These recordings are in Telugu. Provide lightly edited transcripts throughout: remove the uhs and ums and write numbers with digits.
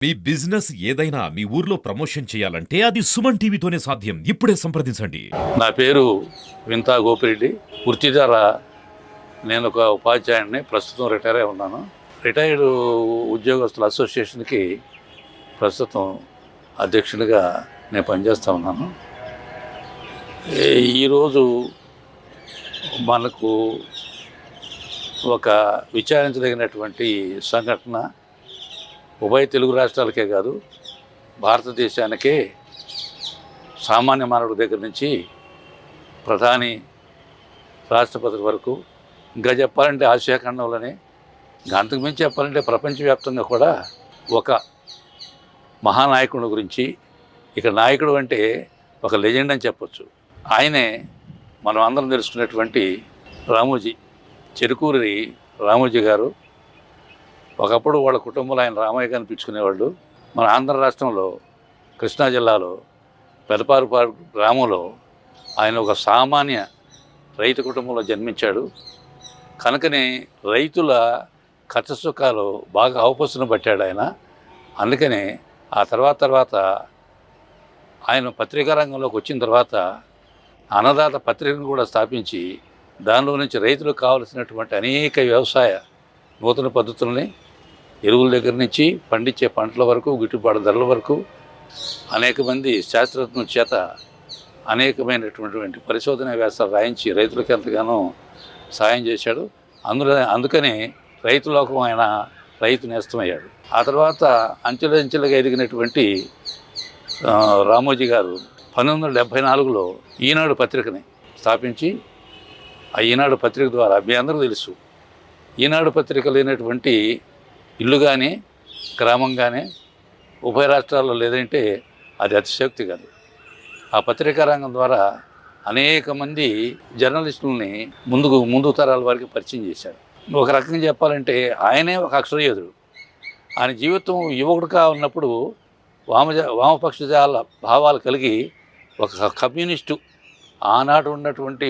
మీ బిజినెస్ ఏదైనా మీ ఊర్లో ప్రమోషన్ చేయాలంటే అది సుమన్ టీవీతోనే సాధ్యం. ఇప్పుడే సంప్రదించండి. నా పేరు వింతా గోపిరెడ్డి. వృత్తి ద్వారా నేను ఒక ఉపాధ్యాయుడిని. ప్రస్తుతం రిటైర్ అయి ఉన్నాను. రిటైర్డ్ ఉద్యోగస్తుల అసోసియేషన్కి ప్రస్తుతం అధ్యక్షుడిగా నేను పనిచేస్తూ ఉన్నాను. ఈరోజు మనకు ఒక విచారించదగినటువంటి సంఘటన ఉభయ తెలుగు రాష్ట్రాలకే కాదు, భారతదేశానికే, సామాన్య మానవుడి దగ్గర నుంచి ప్రధాని, రాష్ట్రపతి వరకు, ఇంకా చెప్పాలంటే ఆసియా ఖండంలోనే, అంతకు మించి చెప్పాలంటే ప్రపంచవ్యాప్తంగా కూడా ఒక మహానాయకుడి గురించి, ఇక నాయకుడు అంటే ఒక లెజెండ్ అని చెప్పొచ్చు. ఆయనే మనం అందరం తెలుసుకున్నటువంటి రామోజీ, చెరుకూరి రామోజీ గారు. ఒకప్పుడు వాళ్ళ కుటుంబంలో ఆయన రామయ్య గారిని పిలుచుకునేవాళ్ళు. మన ఆంధ్ర రాష్ట్రంలో కృష్ణా జిల్లాలో పెదపారుపాడు గ్రామంలో ఆయన ఒక సామాన్య రైతు కుటుంబంలో జన్మించాడు. కనుకనే రైతుల కష్టసుఖాలు బాగా అవపసును పట్టాడు ఆయన. అందుకనే ఆ తర్వాత ఆయన పత్రికా రంగంలోకి వచ్చిన తర్వాత అన్నదాత పత్రికను కూడా స్థాపించి దానిలో నుంచి రైతులకు కావలసినటువంటి అనేక వ్యవసాయ నూతన పద్ధతుల్ని, ఎరువుల దగ్గర నుంచి పండించే పంటల వరకు, గిట్టుబాటు ధరల వరకు అనేక మంది శాస్త్రజ్ఞుల చేత అనేకమైనటువంటి పరిశోధన వ్యాసాలు రాయించి రైతులకు ఎంతగానో సాయం చేశాడు. అందుకనే రైతు లోకం ఆయన రైతు నేస్తమయ్యాడు. ఆ తర్వాత అంచెలంచెలుగా ఎదిగినటువంటి రామోజీ గారు 1974లో ఈనాడు పత్రికని స్థాపించి, ఆ ఈనాడు పత్రిక ద్వారా మీ అందరూ తెలుసు, ఈనాడు పత్రిక లేనటువంటి ఇల్లు కానీ గ్రామం కానీ ఉభయ రాష్ట్రాల్లో లేదంటే అది అతిశయోక్తి కాదు. ఆ పత్రికా రంగం ద్వారా అనేక మంది జర్నలిస్టులని ముందు తరాల వారికి పరిచయం చేశాడు. ఒక రకంగా చెప్పాలంటే ఆయనే ఒక అక్షరయోధుడు. ఆయన జీవితం యువకుడుగా ఉన్నప్పుడు వామపక్షజాల భావాలు కలిగి ఒక కమ్యూనిస్టు, ఆనాడు ఉన్నటువంటి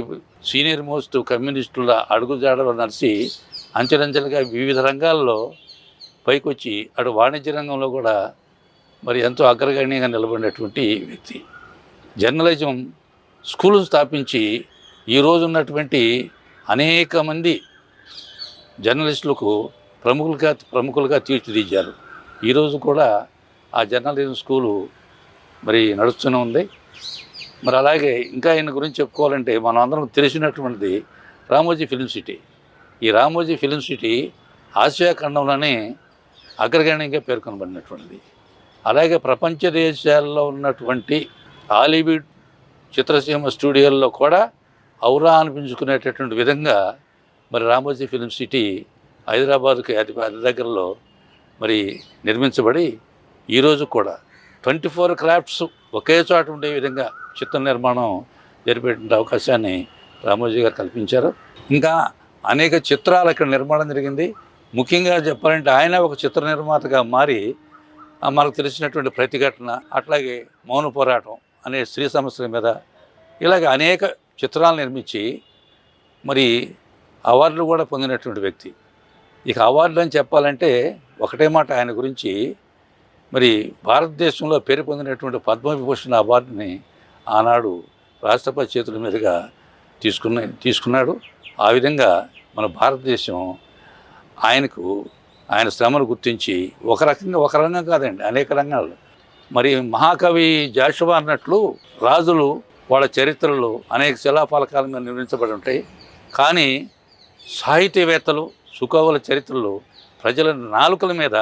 సీనియర్ మోస్ట్ కమ్యూనిస్టుల అడుగుజాడలో నడిచి అంచెలంచెలుగా వివిధ రంగాల్లో పైకొచ్చి అటు వాణిజ్య రంగంలో కూడా మరి ఎంతో అగ్రగణ్యంగా నిలబడినటువంటి వ్యక్తి. జర్నలిజం స్కూలు స్థాపించి ఈరోజు ఉన్నటువంటి అనేక మంది జర్నలిస్టులకు ప్రముఖులుగా తీర్చిదిద్దారు. ఈరోజు కూడా ఆ జర్నలిజం స్కూలు మరి నడుస్తూనే ఉంది. మరి అలాగే ఇంకా ఆయన గురించి చెప్పుకోవాలంటే మనం అందరం తెలిసినటువంటిది రామోజీ ఫిల్మ్ సిటీ. ఈ రామోజీ ఫిల్మ్ సిటీ ఆసియా ఖండంలోనే అగ్రగణ్యంగా పేర్కొనబడినటువంటిది. అలాగే ప్రపంచ దేశాల్లో ఉన్నటువంటి హాలీవుడ్ చిత్రసీమ స్టూడియోల్లో కూడా ఔరా అనిపించుకునేటటువంటి విధంగా మరి రామోజీ ఫిల్మ్ సిటీ హైదరాబాద్కి అతి దగ్గరలో మరి నిర్మించబడి ఈరోజు కూడా 24 క్రాఫ్ట్స్ ఒకే చోట ఉండే విధంగా చిత్ర నిర్మాణం జరిపేటువంటి అవకాశాన్ని రామోజీ గారు కల్పించారు. ఇంకా అనేక చిత్రాలు ఇక్కడ నిర్మాణం జరిగింది. ముఖ్యంగా చెప్పాలంటే ఆయన ఒక చిత్ర నిర్మాతగా మారి మనకు తెలిసినటువంటి ప్రతిఘటన, అట్లాగే మౌన పోరాటం అనే స్త్రీ సమస్యల మీద ఇలాగ అనేక చిత్రాలు నిర్మించి మరి అవార్డులు కూడా పొందినటువంటి వ్యక్తి. ఇక అవార్డులు అని చెప్పాలంటే ఒకటే మాట ఆయన గురించి, మరి భారతదేశంలో పేరు పొందినటువంటి పద్మవిభూషణ అవార్డుని ఆనాడు రాష్ట్రపతి చేతుల మీదుగా తీసుకున్నాడు. ఆ విధంగా మన భారతదేశం ఆయన శ్రమను గుర్తించి ఒక రంగం కాదండి, అనేక రంగాలు. మరి మహాకవి జాషువా అన్నట్లు రాజులు వాళ్ళ చరిత్రలు అనేక శిలాఫలకాల మీద నిర్మించబడి ఉంటాయి. కానీ సాహితీవేత్తలు, సుకవుల చరిత్రలు ప్రజల నాలుకల మీద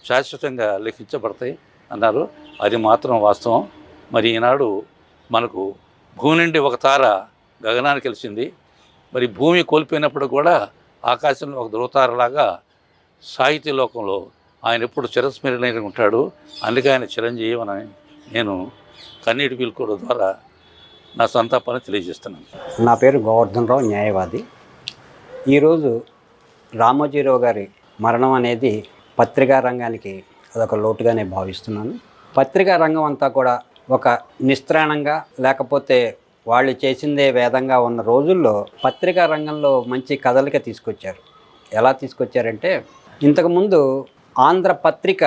శాశ్వతంగా లిఖించబడతాయి అన్నారు. అది మాత్రం వాస్తవం. మరి ఈనాడు మనకు భూమి నుండి ఒక తార గగనానికి వెలిసింది. మరి భూమి కోల్పోయినప్పుడు కూడా ఆకాశంలో ఒక ధృవతారలాగా సాహితీ లోకంలో ఆయన ఎప్పుడు చిరస్మరణీయంగా ఉంటాడు. అందుకే ఆయన చిరంజీవి అని నేను కన్నీటి పీల్కోవడం ద్వారా నా సంతాపాన్ని తెలియజేస్తున్నాను. నా పేరు గోవర్ధనరావు, న్యాయవాది. ఈరోజు రామోజీరావు గారి మరణం అనేది పత్రికా రంగానికి అదొక లోటుగానే భావిస్తున్నాను. పత్రికా రంగం అంతా కూడా ఒక నిస్త్రాణంగా, లేకపోతే వాళ్ళు చేసిందే వేదంగా ఉన్న రోజుల్లో పత్రికా రంగంలో మంచి కదలిక తీసుకొచ్చారు. ఎలా తీసుకొచ్చారంటే, ఇంతకుముందు ఆంధ్ర పత్రిక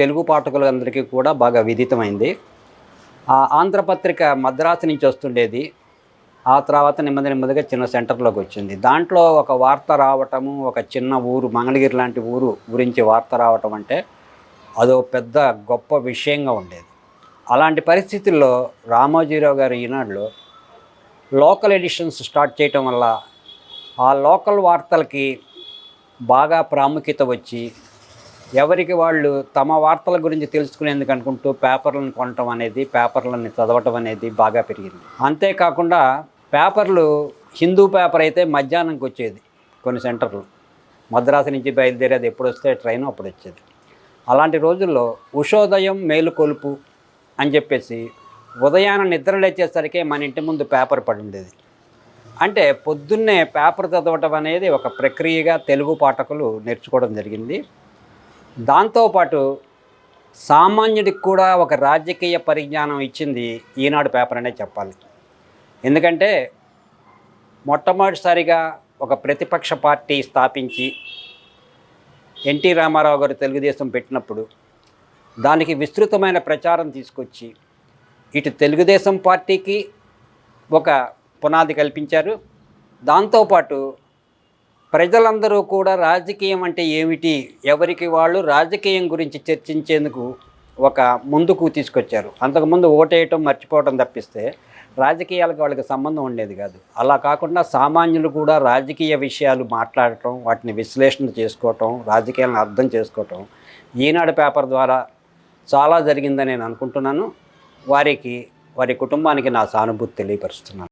తెలుగు పాఠకులందరికీ కూడా బాగా విదితమైంది. ఆ ఆంధ్రపత్రిక మద్రాసు నుంచి వస్తుండేది. ఆ తర్వాత నెమ్మదిగా చిన్న సెంటర్లోకి వచ్చింది. దాంట్లో ఒక వార్త రావటము, ఒక చిన్న ఊరు మంగళగిరి లాంటి ఊరు గురించి వార్త రావటం అంటే అదో పెద్ద గొప్ప విషయంగా ఉండేది. అలాంటి పరిస్థితుల్లో రామోజీరావు గారు ఈనాడులో లోకల్ ఎడిషన్స్ స్టార్ట్ చేయటం వల్ల ఆ లోకల్ వార్తలకి బాగా ప్రాముఖ్యత వచ్చి ఎవరికి వాళ్ళు తమ వార్తల గురించి తెలుసుకునేందుకు అనుకుంటూ పేపర్లను కొనటం అనేది, పేపర్లను చదవటం అనేది బాగా పెరిగింది. అంతేకాకుండా పేపర్లు హిందూ పేపర్ అయితే మధ్యాహ్నంకి వచ్చేది కొన్ని సెంటర్లు. మద్రాసు నుంచి బయలుదేరి అది ఎప్పుడు వస్తే ట్రైన్ అప్పుడు వచ్చేది. అలాంటి రోజుల్లో ఉషోదయం మేలుకొలుపు అని చెప్పేసి ఉదయాన్నే నిద్ర లేచేసరికి మన ఇంటి ముందు పేపర్ పడి ఉండేది. అంటే పొద్దున్నే పేపర్ చదవటం అనేది ఒక ప్రక్రియగా తెలుగు పాఠకులు నేర్చుకోవడం జరిగింది. దాంతోపాటు సామాన్యుడికి కూడా ఒక రాజకీయ పరిజ్ఞానం ఇచ్చింది ఈనాడు పేపర్ అనే చెప్పాలి. ఎందుకంటే మొట్టమొదటిసారిగా ఒక ప్రతిపక్ష పార్టీ స్థాపించి ఎన్టీ రామారావు గారు తెలుగుదేశం పెట్టినప్పుడు దానికి విస్తృతమైన ప్రచారం తీసుకొచ్చి ఇటు తెలుగుదేశం పార్టీకి ఒక పునాది కల్పించారు. దాంతోపాటు ప్రజలందరూ కూడా రాజకీయం అంటే ఏమిటి, ఎవరికి వాళ్ళు రాజకీయం గురించి చర్చించేందుకు ఒక ముందుకు తీసుకొచ్చారు. అంతకుముందు ఓటేయటం మర్చిపోవటం తప్పిస్తే రాజకీయాలకు వాళ్ళకి సంబంధం ఉండేది కాదు. అలా కాకుండా సామాన్యులు కూడా రాజకీయ విషయాలు మాట్లాడటం, వాటిని విశ్లేషణ చేసుకోవటం, రాజకీయాలను అర్థం చేసుకోవటం ఈనాడు పేపర్ ద్వారా చాలా జరిగిందని నేను అనుకుంటున్నాను. వారి కుటుంబానికి నా సానుభూతి తెలియపరుస్తున్నాను.